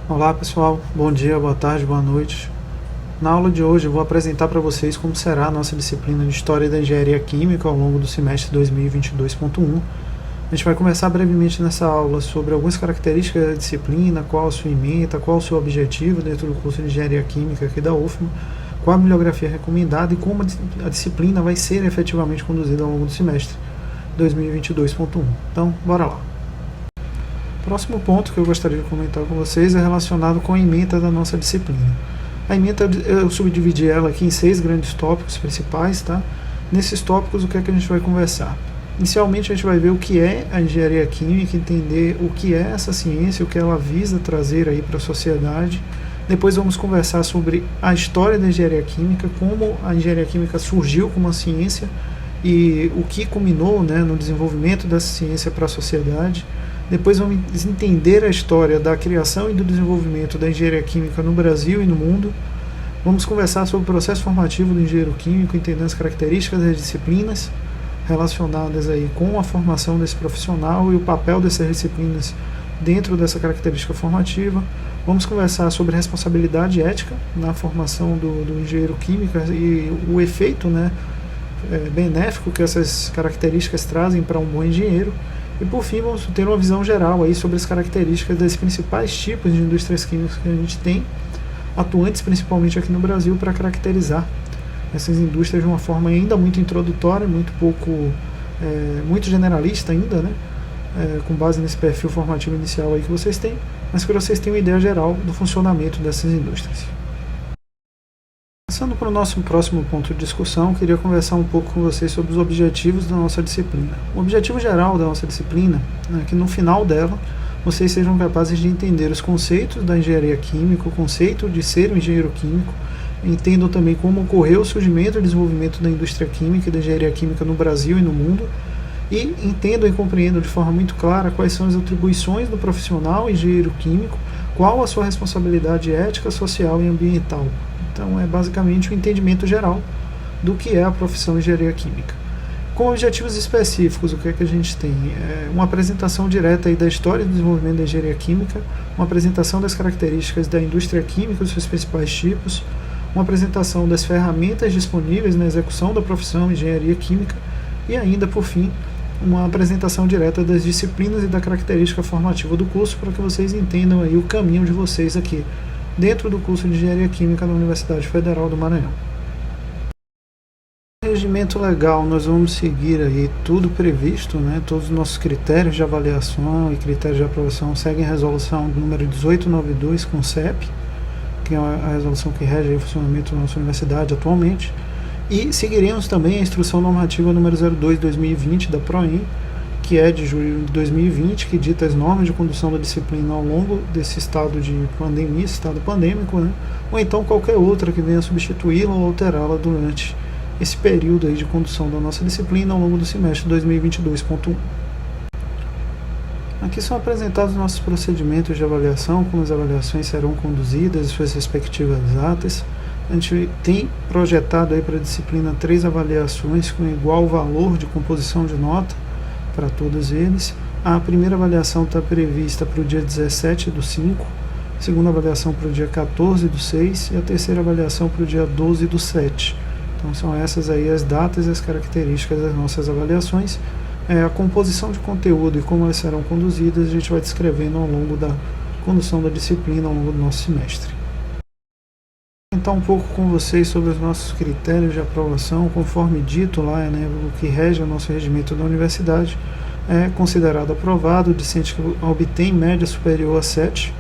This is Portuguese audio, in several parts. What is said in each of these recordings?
Olá pessoal, bom dia, boa tarde, boa noite. Na aula de hoje eu vou apresentar para vocês como será a nossa disciplina de História da Engenharia Química ao longo do semestre 2022.1. A gente vai conversar brevemente nessa aula sobre algumas características da disciplina, qual a sua ementa, qual o seu objetivo dentro do curso de Engenharia Química aqui da UFMA, qual a bibliografia recomendada e como a disciplina vai ser efetivamente conduzida ao longo do semestre 2022.1. Então, bora lá. O próximo ponto que eu gostaria de comentar com vocês é relacionado com a ementa da nossa disciplina. A ementa, eu subdividi ela aqui em 6 grandes tópicos principais, tá? Nesses tópicos, o que é que a gente vai conversar? Inicialmente, a gente vai ver o que é a engenharia química, entender o que é essa ciência, o que ela visa trazer aí para a sociedade. Depois vamos conversar sobre a história da engenharia química, como a engenharia química surgiu como uma ciência e o que culminou, né, no desenvolvimento dessa ciência para a sociedade. Depois vamos entender a história da criação e do desenvolvimento da engenharia química no Brasil e no mundo. Vamos conversar sobre o processo formativo do engenheiro químico, entendendo as características das disciplinas relacionadas aí com a formação desse profissional e o papel dessas disciplinas dentro dessa característica formativa. Vamos conversar sobre responsabilidade ética na formação do engenheiro químico e o efeito, né, benéfico que essas características trazem para um bom engenheiro. E por fim, vamos ter uma visão geral aí sobre as características dos principais tipos de indústrias químicas que a gente tem, atuantes principalmente aqui no Brasil, para caracterizar essas indústrias de uma forma ainda muito introdutória, muito generalista ainda, né? Com base nesse perfil formativo inicial aí que vocês têm, mas que vocês tenham uma ideia geral do funcionamento dessas indústrias. Passando para o nosso próximo ponto de discussão, queria conversar um pouco com vocês sobre os objetivos da nossa disciplina. O objetivo geral da nossa disciplina é que no final dela vocês sejam capazes de entender os conceitos da engenharia química, o conceito de ser um engenheiro químico, entendam também como ocorreu o surgimento e desenvolvimento da indústria química e da engenharia química no Brasil e no mundo, e entendam e compreendam de forma muito clara quais são as atribuições do profissional engenheiro químico, qual a sua responsabilidade ética, social e ambiental. Então é basicamente o entendimento geral do que é a profissão engenharia química. Com objetivos específicos, o que é que a gente tem? Uma apresentação direta aí da história e do desenvolvimento da engenharia química, uma apresentação das características da indústria química, dos seus principais tipos, uma apresentação das ferramentas disponíveis na execução da profissão engenharia química e ainda, por fim, uma apresentação direta das disciplinas e da característica formativa do curso para que vocês entendam aí o caminho de vocês aqui dentro do curso de Engenharia Química da Universidade Federal do Maranhão. No regimento legal, nós vamos seguir aí tudo previsto, né? Todos os nossos critérios de avaliação e critérios de aprovação seguem a resolução número 1892 com CEP, que é a resolução que rege o funcionamento da nossa universidade atualmente, e seguiremos também a instrução normativa número 02/2020 da PROEM, que é de julho de 2020, que dita as normas de condução da disciplina ao longo desse estado de pandemia, estado pandêmico, né? Ou então qualquer outra que venha substituí-la ou alterá-la durante esse período aí de condução da nossa disciplina ao longo do semestre 2022.1. Aqui são apresentados nossos procedimentos de avaliação, como as avaliações serão conduzidas, suas respectivas atas. A gente tem projetado aí para a disciplina 3 avaliações com igual valor de composição de nota para todos eles. A primeira avaliação está prevista para o dia 17/5, a segunda avaliação para o dia 14/6 e a terceira avaliação para o dia 12/7. Então são essas aí as datas e as características das nossas avaliações. A composição de conteúdo e como elas serão conduzidas a gente vai descrevendo ao longo da condução da disciplina ao longo do nosso semestre. Vou comentar um pouco com vocês sobre os nossos critérios de aprovação, conforme dito lá, né, o que rege o nosso regimento da universidade. É considerado aprovado o discente que obtém média superior a 7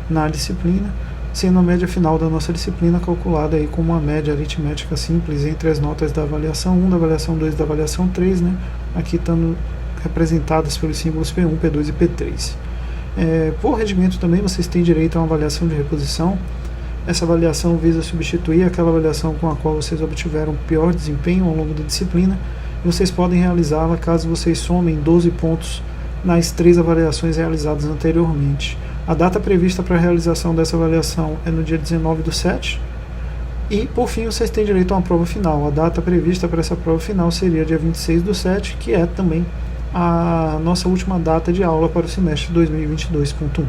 na disciplina, sendo a média final da nossa disciplina calculada aí como uma média aritmética simples entre as notas da avaliação 1, da avaliação 2 e da avaliação 3, né, aqui estando representadas pelos símbolos P1, P2 e P3. Por regimento também vocês têm direito a uma avaliação de reposição. Essa avaliação visa substituir aquela avaliação com a qual vocês obtiveram pior desempenho ao longo da disciplina, e vocês podem realizá-la caso vocês somem 12 pontos nas 3 avaliações realizadas anteriormente. A data prevista para a realização dessa avaliação é no dia 19/7, e por fim vocês têm direito a uma prova final. A data prevista para essa prova final seria dia 26/7, que é também a nossa última data de aula para o semestre 2022.1.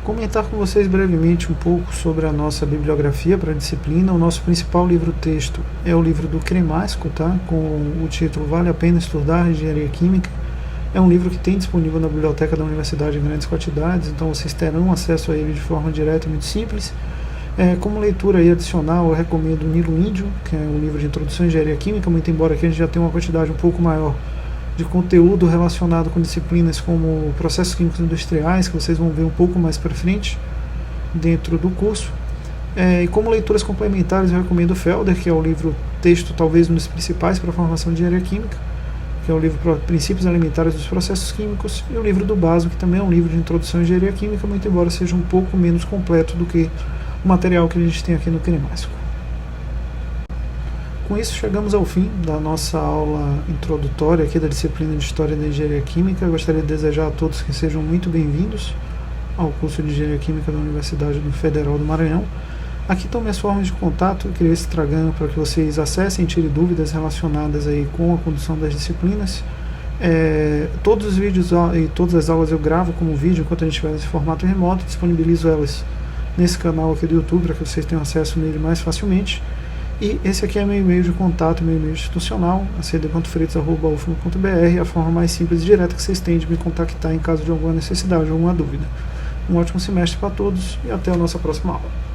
comentar com vocês brevemente um pouco sobre a nossa bibliografia para a disciplina. O nosso principal livro-texto é o livro do Cremasco, tá? Com o título Vale a Pena Estudar Engenharia Química. É um livro que tem disponível na biblioteca da universidade em grandes quantidades, então vocês terão acesso a ele de forma direta e muito simples. Como leitura aí adicional, eu recomendo o Nilo Índio, que é um livro de introdução à engenharia química, muito embora aqui a gente já tenha uma quantidade um pouco maior de conteúdo relacionado com disciplinas como processos químicos industriais, que vocês vão ver um pouco mais para frente dentro do curso. E como leituras complementares, eu recomendo o Felder, que é o livro texto talvez um dos principais para a formação de engenharia química, que é o livro Princípios Elementares dos Processos Químicos, e o livro do Baso, que também é um livro de introdução à engenharia química, muito embora seja um pouco menos completo do que o material que a gente tem aqui no Cremasco. Com isso, chegamos ao fim da nossa aula introdutória aqui da disciplina de História da Engenharia Química. Eu gostaria de desejar a todos que sejam muito bem-vindos ao curso de Engenharia Química da Universidade Federal do Maranhão. Aqui estão minhas formas de contato. Eu criei esse Instagram para que vocês acessem e tirem dúvidas relacionadas aí com a condução das disciplinas. Todos os vídeos e todas as aulas eu gravo como vídeo enquanto a gente estiver nesse formato remoto, disponibilizo elas nesse canal aqui do YouTube para que vocês tenham acesso nele mais facilmente. E esse aqui é meu e-mail de contato, meu e-mail institucional, acd.freitas@ufma.br, a forma mais simples e direta que vocês têm de me contactar em caso de alguma necessidade ou alguma dúvida. Um ótimo semestre para todos e até a nossa próxima aula.